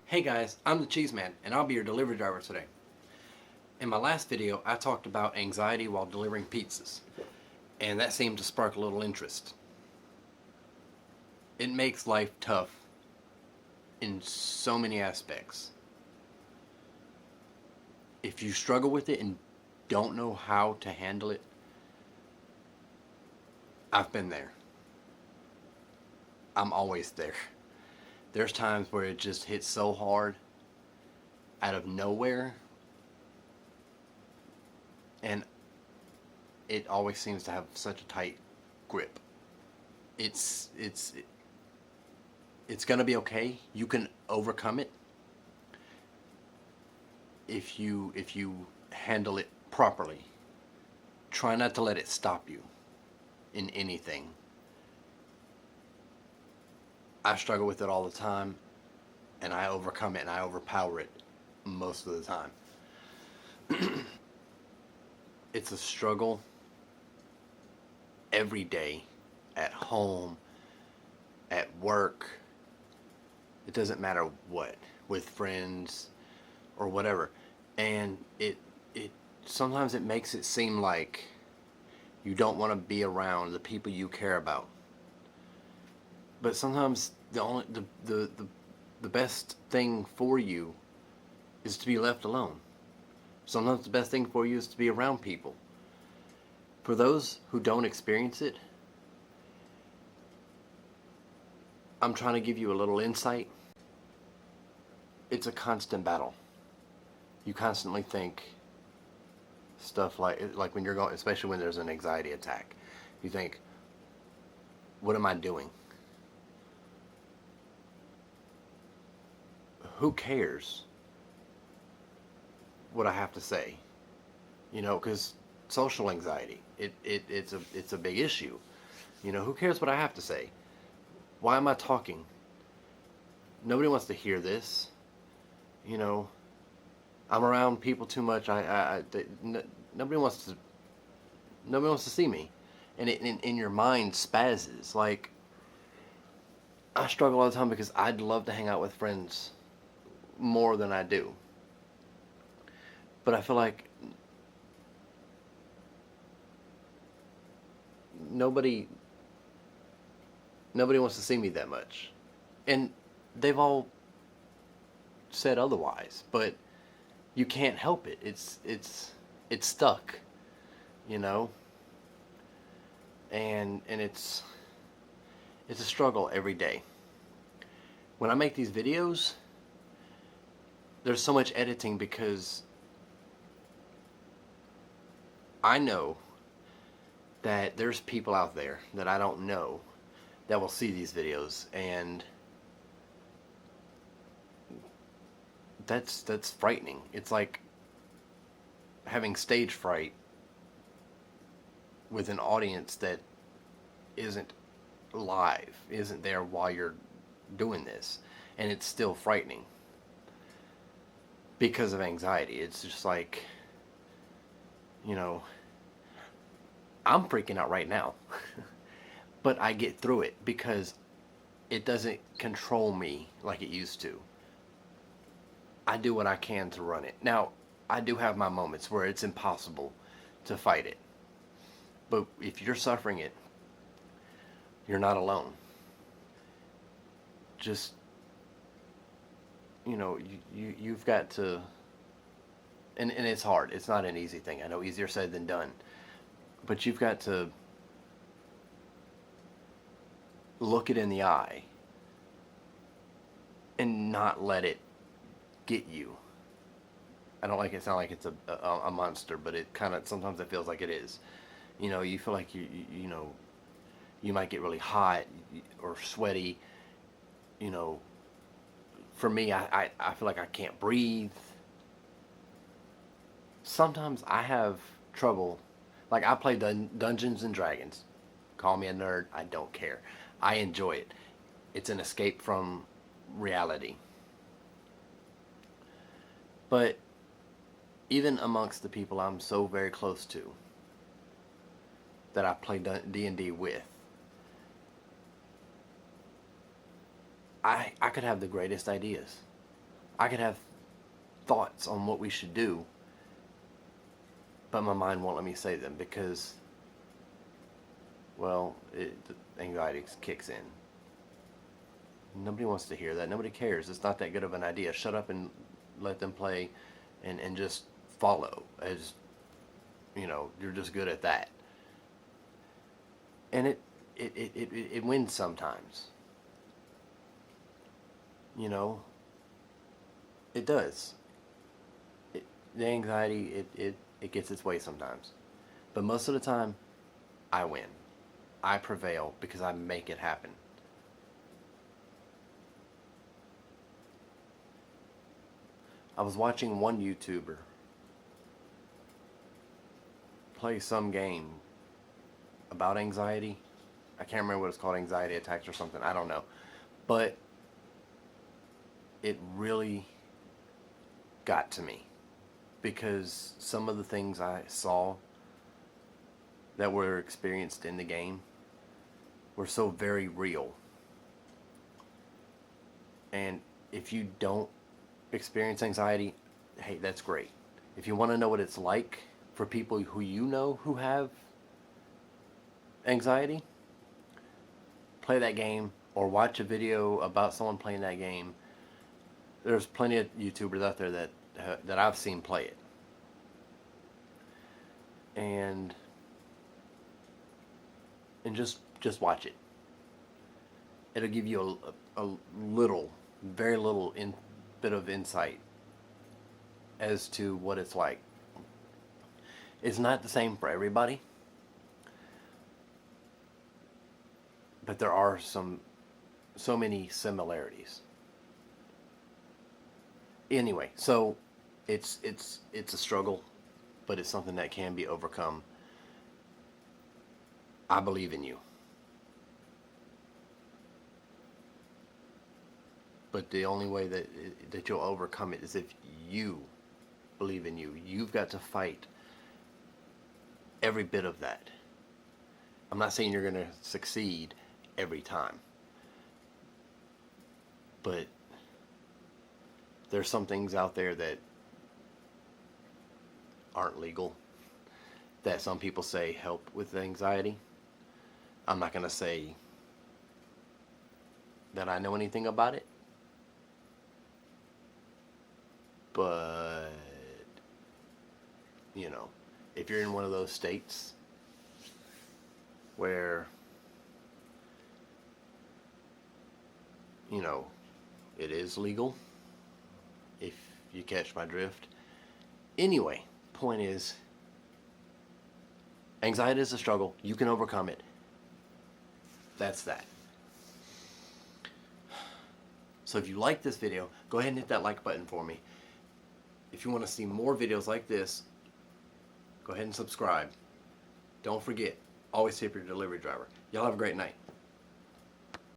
Hey guys, I'm the Cheese Man, and I'll be your delivery driver today. In my last video, I talked about anxiety while delivering pizzas, and that seemed to spark a little interest. It makes life tough in so many aspects. If you struggle with it and don't know how to handle it, I've been there. I'm always there. There's times where it just hits so hard out of nowhere, and it always seems to have such a tight grip. It's it's it's gonna be okay. You can overcome it if you handle it properly. Try not to let it stop you in anything. I struggle with it all the time, and I overcome it and I overpower it most of the time. It's a struggle every day, at home, at work. It doesn't matter what, with friends or whatever. And it sometimes it makes it seem like you don't want to be around the people you care about. But sometimes the best thing for you is to be left alone. Sometimes the best thing for you is to be around people. For those who don't experience it, I'm trying to give you a little insight. It's a constant battle. You constantly think stuff like when you're going, especially when there's an anxiety attack. You think, what am I doing? Who cares what I have to say? Because social anxiety, it's a big issue. Who cares what I have to say? Why am I talking? Nobody wants to hear this. You know, I'm around people too much. Nobody wants to see me, and in your mind spazzes. Like, I struggle all the time because I'd love to hang out with friends more than I do, but I feel like nobody nobody wants to see me that much, and they've all said otherwise, but you can't help it. It's stuck, you know, and it's a struggle every day. When I make these videos, there's so much editing because I know that there's people out there that I don't know that will see these videos, and that's frightening. It's like having stage fright with an audience that isn't live, isn't there while you're doing this, and it's still frightening because of anxiety. It's just like, you know, I'm freaking out right now. But I get through it because it doesn't control me like it used to. I do what I can to run it. Now, I do have my moments where it's impossible to fight it. But if you're suffering it, you're not alone. Just, you've got to, and it's hard. It's not an easy thing. I know, easier said than done. But you've got to look it in the eye and not let it get you. I don't like it sound like it's a monster, but it kind of, sometimes it feels like it is. You feel like you might get really hot or sweaty. For me, I feel like I can't breathe. Sometimes I have trouble. Like, I play Dungeons and Dragons. Call me a nerd, I don't care. I enjoy it. It's an escape from reality. But even amongst the people I'm so very close to, that I play D&D with, I could have the greatest ideas. I could have thoughts on what we should do, but my mind won't let me say them because, well, anxiety kicks in. Nobody wants to hear that. Nobody cares. It's not that good of an idea. Shut up and let them play and just follow, as you know, you're just good at that. And it wins sometimes. You know, it does. The anxiety, it gets its way sometimes. But most of the time, I win. I prevail because I make it happen. I was watching one YouTuber play some game about anxiety. I can't remember what it's called, anxiety attacks or something. I don't know. But it really got to me because some of the things I saw that were experienced in the game were so very real. And if you don't experience anxiety, hey, that's great. If you want to know what it's like for people who you know who have anxiety, play that game or watch a video about someone playing that game. There's plenty of YouTubers out there that I've seen play it. And just watch it. It'll give you a little, very little bit of insight as to what it's like. It's not the same for everybody, but there are so many similarities. Anyway, so it's a struggle, but it's something that can be overcome. I believe in you. But the only way that you'll overcome it is if you believe in you. You've got to fight every bit of that. I'm not saying you're going to succeed every time. But there's some things out there that aren't legal that some people say help with anxiety. I'm not going to say that I know anything about it. But, you know, if you're in one of those states where, you know, it is legal, if you catch my drift. Anyway, point is, anxiety is a struggle. You can overcome it. That's that. So if you like this video, go ahead and hit that like button for me. If you want to see more videos like this, go ahead and subscribe. Don't forget, always tip your delivery driver. Y'all have a great night.